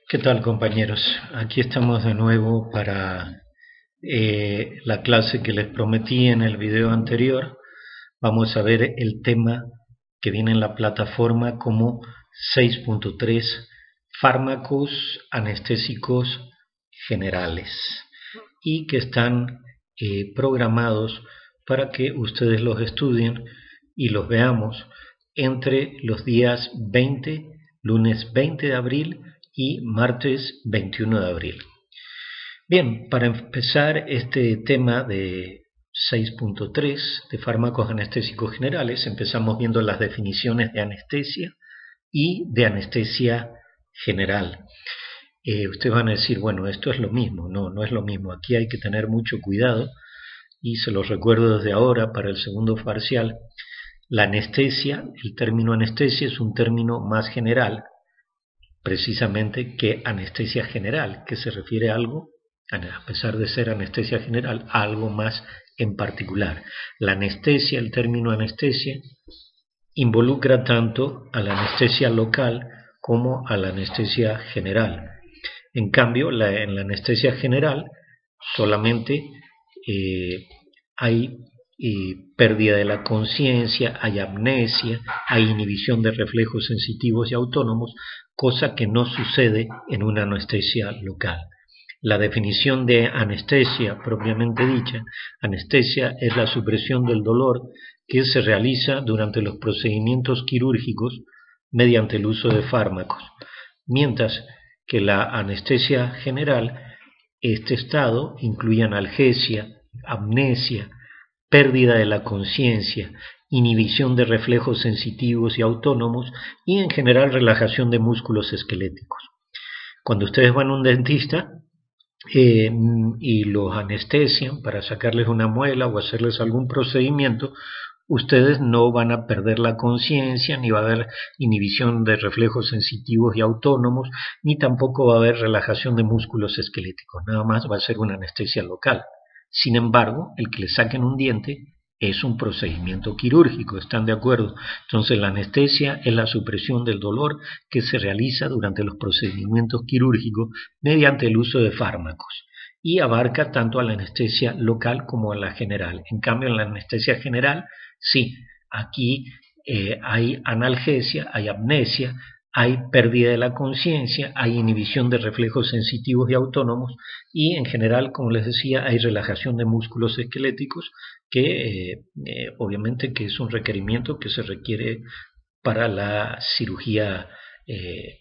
¿Qué tal, compañeros? Aquí estamos de nuevo para la clase que les prometí en el video anterior. Vamos a ver el tema que viene en la plataforma como 6.3, fármacos anestésicos generales, y que están programados para que ustedes los estudien y los veamos entre los días 20, lunes 20 de abril y martes 21 de abril. Bien, para empezar este tema de 6.3 de fármacos anestésicos generales, empezamos viendo las definiciones de anestesia y de anestesia general. Ustedes van a decir, bueno, esto es lo mismo. No, no es lo mismo. Aquí hay que tener mucho cuidado y se los recuerdo desde ahora para el segundo parcial. La anestesia, el término anestesia es un término más general, precisamente, que anestesia general, que se refiere a algo, a pesar de ser anestesia general, a algo más en particular. La anestesia, el término anestesia, involucra tanto a la anestesia local como a la anestesia general. En cambio, en la anestesia general solamente hay pérdida de la conciencia, hay amnesia, hay inhibición de reflejos sensitivos y autónomos, cosa que no sucede en una anestesia local. La definición de anestesia propiamente dicha, anestesia es la supresión del dolor que se realiza durante los procedimientos quirúrgicos mediante el uso de fármacos, mientras que la anestesia general, este estado incluye analgesia, amnesia, pérdida de la conciencia, inhibición de reflejos sensitivos y autónomos y en general relajación de músculos esqueléticos. Cuando ustedes van a un dentista y los anestesian para sacarles una muela o hacerles algún procedimiento, ustedes no van a perder la conciencia, ni va a haber inhibición de reflejos sensitivos y autónomos, ni tampoco va a haber relajación de músculos esqueléticos, nada más va a ser una anestesia local. Sin embargo, el que le saquen un diente es un procedimiento quirúrgico, ¿están de acuerdo? Entonces la anestesia es la supresión del dolor que se realiza durante los procedimientos quirúrgicos mediante el uso de fármacos y abarca tanto a la anestesia local como a la general. En cambio, en la anestesia general, sí, aquí hay analgesia, hay amnesia, hay pérdida de la conciencia, hay inhibición de reflejos sensitivos y autónomos y en general, como les decía, hay relajación de músculos esqueléticos que obviamente que es un requerimiento que se requiere para la cirugía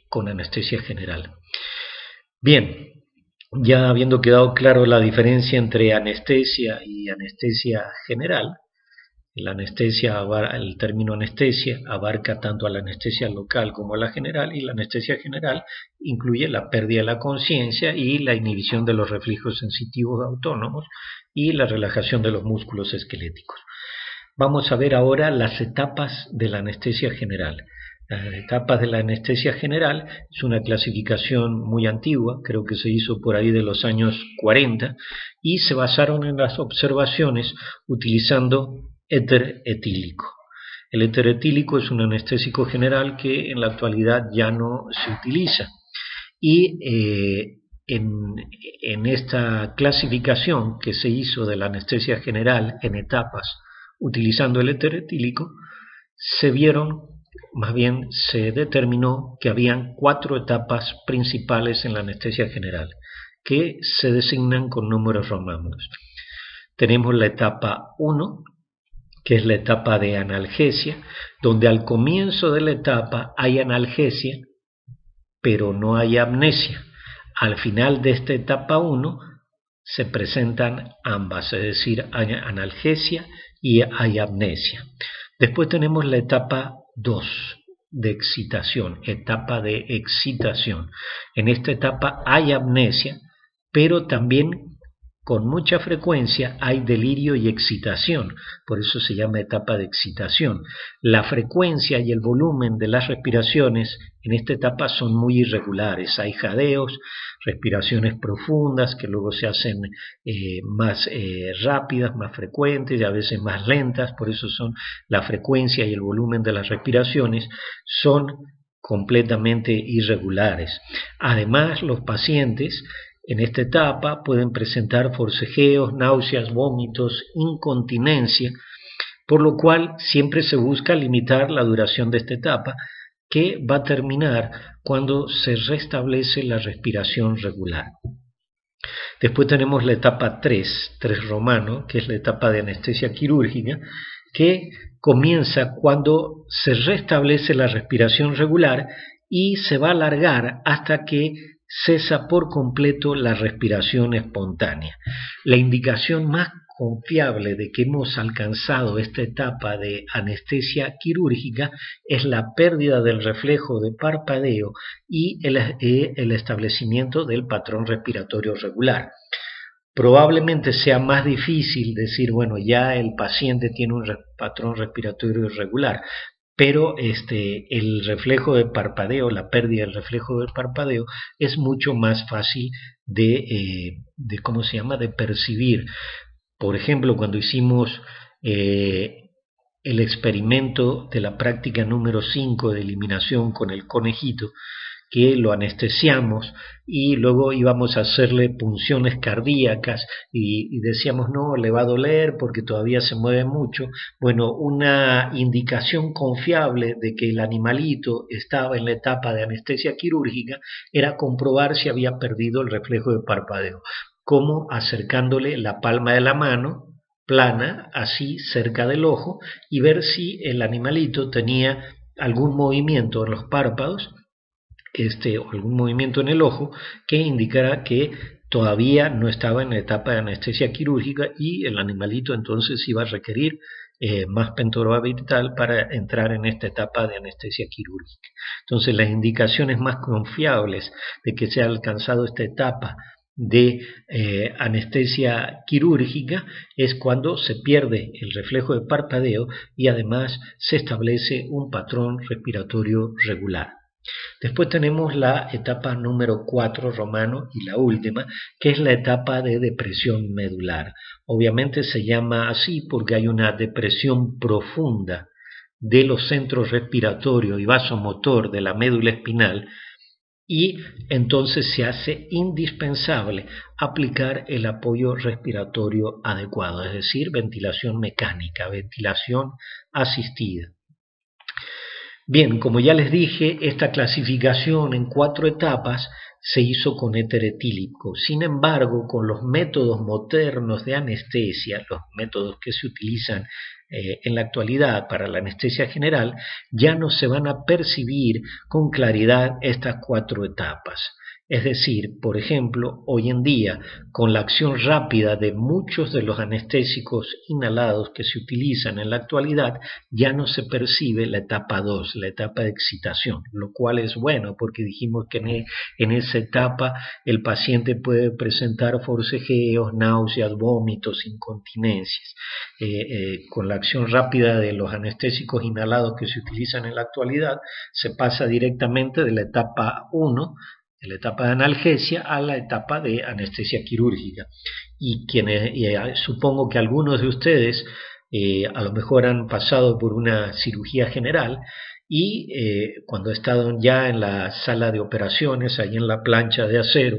con anestesia general. Bien, ya habiendo quedado claro la diferencia entre anestesia y anestesia general, el término anestesia abarca tanto a la anestesia local como a la general, y la anestesia general incluye la pérdida de la conciencia y la inhibición de los reflejos sensitivos autónomos y la relajación de los músculos esqueléticos. Vamos a ver ahora las etapas de la anestesia general. Las etapas de la anestesia general es una clasificación muy antigua, creo que se hizo por ahí de los años 40, y se basaron en las observaciones utilizando éter etílico. El éter etílico es un anestésico general que en la actualidad ya no se utiliza. Y en esta clasificación que se hizo de la anestesia general en etapas utilizando el éter etílico, se determinó que habían 4 etapas principales en la anestesia general, que se designan con números romanos. Tenemos la etapa 1, que es la etapa de analgesia, donde al comienzo de la etapa hay analgesia, pero no hay amnesia. Al final de esta etapa 1 se presentan ambas, es decir, hay analgesia y hay amnesia. Después tenemos la etapa 2 de excitación, etapa de excitación. En esta etapa hay amnesia, pero también con mucha frecuencia hay delirio y excitación, por eso se llama etapa de excitación. La frecuencia y el volumen de las respiraciones en esta etapa son muy irregulares, hay jadeos, respiraciones profundas que luego se hacen más rápidas, más frecuentes y a veces más lentas, por eso la frecuencia y el volumen de las respiraciones son completamente irregulares. Además, los pacientes en esta etapa pueden presentar forcejeos, náuseas, vómitos, incontinencia, por lo cual siempre se busca limitar la duración de esta etapa, que va a terminar cuando se restablece la respiración regular. Después tenemos la etapa 3 romano, que es la etapa de anestesia quirúrgica, que comienza cuando se restablece la respiración regular y se va a alargar hasta que cesa por completo la respiración espontánea. La indicación más confiable de que hemos alcanzado esta etapa de anestesia quirúrgica es la pérdida del reflejo de parpadeo y el establecimiento del patrón respiratorio regular. Probablemente sea más difícil decir, bueno, ya el paciente tiene un patrón respiratorio irregular, pero el reflejo de parpadeo, la pérdida del reflejo de parpadeo es mucho más fácil de percibir. Por ejemplo, cuando hicimos el experimento de la práctica número 5 de eliminación con el conejito, que lo anestesiamos y luego íbamos a hacerle punciones cardíacas y decíamos no, le va a doler porque todavía se mueve mucho. Bueno, una indicación confiable de que el animalito estaba en la etapa de anestesia quirúrgica era comprobar si había perdido el reflejo de parpadeo, como acercándole la palma de la mano plana, así cerca del ojo, y ver si el animalito tenía algún movimiento en los párpados, o algún movimiento en el ojo que indicara que todavía no estaba en la etapa de anestesia quirúrgica y el animalito entonces iba a requerir más pentobarbital para entrar en esta etapa de anestesia quirúrgica. Entonces las indicaciones más confiables de que se ha alcanzado esta etapa de anestesia quirúrgica es cuando se pierde el reflejo de parpadeo y además se establece un patrón respiratorio regular. Después tenemos la etapa número 4 romano y la última, que es la etapa de depresión medular. Obviamente se llama así porque hay una depresión profunda de los centros respiratorio y vasomotor de la médula espinal, y entonces se hace indispensable aplicar el apoyo respiratorio adecuado, es decir, ventilación mecánica, ventilación asistida. Bien, como ya les dije, esta clasificación en 4 etapas se hizo con éter etílico. Sin embargo, con los métodos modernos de anestesia, los métodos que se utilizan en la actualidad para la anestesia general, ya no se van a percibir con claridad estas 4 etapas. Es decir, por ejemplo, hoy en día, con la acción rápida de muchos de los anestésicos inhalados que se utilizan en la actualidad, ya no se percibe la etapa 2, la etapa de excitación, lo cual es bueno porque dijimos que en esa etapa el paciente puede presentar forcejeos, náuseas, vómitos, incontinencias. Con la acción rápida de los anestésicos inhalados que se utilizan en la actualidad, se pasa directamente de la etapa 1, de la etapa de analgesia a la etapa de anestesia quirúrgica. Y supongo que algunos de ustedes a lo mejor han pasado por una cirugía general y cuando están ya en la sala de operaciones, ahí en la plancha de acero,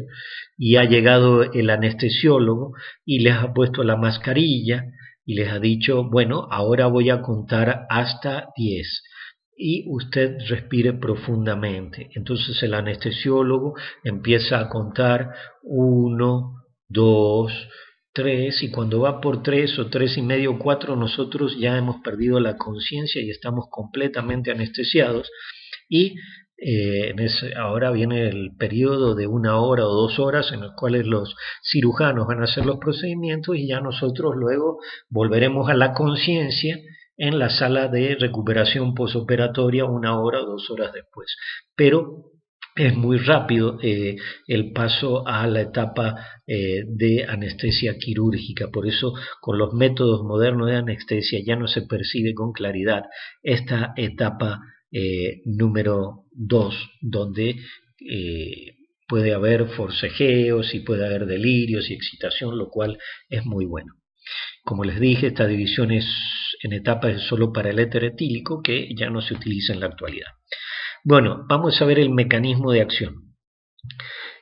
y ha llegado el anestesiólogo y les ha puesto la mascarilla y les ha dicho, bueno, ahora voy a contar hasta 10. Y usted respire profundamente. Entonces el anestesiólogo empieza a contar 1, 2, 3, y cuando va por 3 o 3 y medio, 4, nosotros ya hemos perdido la conciencia y estamos completamente anestesiados. Y ahora viene el periodo de 1 hora o 2 horas en los cuales los cirujanos van a hacer los procedimientos y ya nosotros luego volveremos a la conciencia en la sala de recuperación posoperatoria 1 hora o 2 horas después. Pero es muy rápido el paso a la etapa de anestesia quirúrgica. Por eso con los métodos modernos de anestesia ya no se percibe con claridad esta etapa número 2, donde puede haber forcejeos y puede haber delirios y excitación, lo cual es muy bueno. Como les dije, esta división en etapas es solo para el éter etílico, que ya no se utiliza en la actualidad. Bueno, vamos a ver el mecanismo de acción.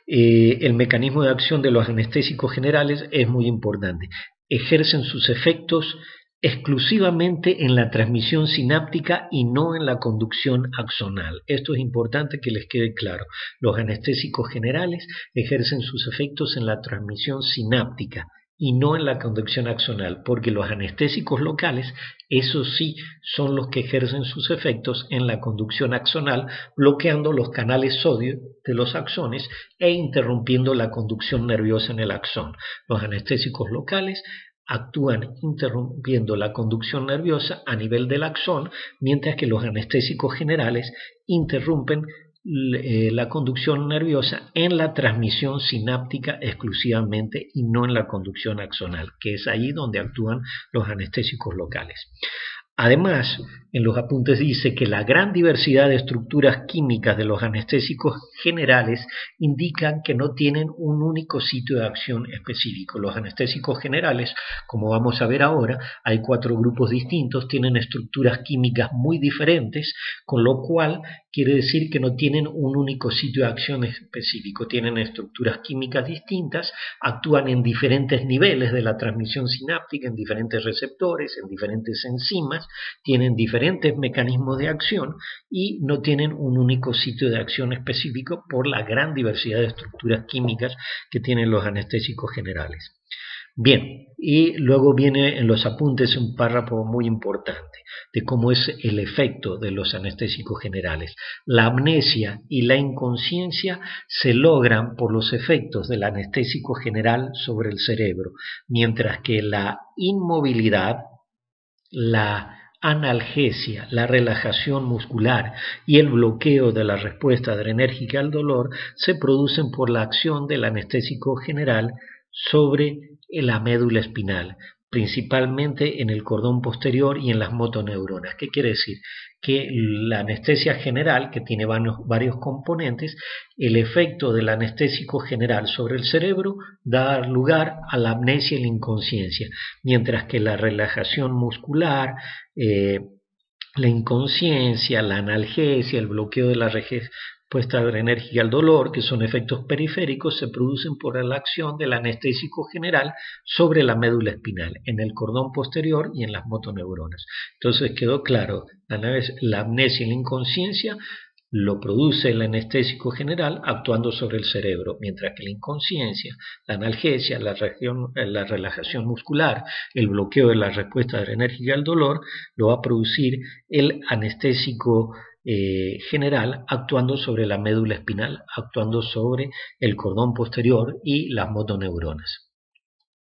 El mecanismo de acción de los anestésicos generales es muy importante. Ejercen sus efectos exclusivamente en la transmisión sináptica y no en la conducción axonal. Esto es importante que les quede claro. Los anestésicos generales ejercen sus efectos en la transmisión sináptica y no en la conducción axonal, porque los anestésicos locales, esos sí son los que ejercen sus efectos en la conducción axonal, bloqueando los canales sodio de los axones e interrumpiendo la conducción nerviosa en el axón. Los anestésicos locales actúan interrumpiendo la conducción nerviosa a nivel del axón, mientras que los anestésicos generales interrumpen la conducción nerviosa en la transmisión sináptica exclusivamente y no en la conducción axonal, que es ahí donde actúan los anestésicos locales. Además, en los apuntes dice que la gran diversidad de estructuras químicas de los anestésicos generales indican que no tienen un único sitio de acción específico. Los anestésicos generales, como vamos a ver ahora, hay 4 grupos distintos, tienen estructuras químicas muy diferentes, con lo cual quiere decir que no tienen un único sitio de acción específico, tienen estructuras químicas distintas, actúan en diferentes niveles de la transmisión sináptica, en diferentes receptores, en diferentes enzimas, tienen diferentes mecanismos de acción y no tienen un único sitio de acción específico por la gran diversidad de estructuras químicas que tienen los anestésicos generales. Bien, y luego viene en los apuntes un párrafo muy importante de cómo es el efecto de los anestésicos generales. La amnesia y la inconsciencia se logran por los efectos del anestésico general sobre el cerebro, mientras que la inmovilidad, la analgesia, la relajación muscular y el bloqueo de la respuesta adrenérgica al dolor se producen por la acción del anestésico general sobre la médula espinal, principalmente en el cordón posterior y en las motoneuronas. ¿Qué quiere decir? Que la anestesia general, que tiene varios componentes, el efecto del anestésico general sobre el cerebro da lugar a la amnesia y la inconsciencia, mientras que la relajación muscular, la inconsciencia, la analgesia, el bloqueo de la respuesta adrenérgica al dolor, que son efectos periféricos, se producen por la acción del anestésico general sobre la médula espinal, en el cordón posterior y en las motoneuronas. Entonces quedó claro, la amnesia y la inconsciencia lo produce el anestésico general actuando sobre el cerebro, mientras que la inconsciencia, la analgesia, la relajación muscular, el bloqueo de la respuesta adrenérgica al dolor, lo va a producir el anestésico general actuando sobre la médula espinal, actuando sobre el cordón posterior y las motoneuronas.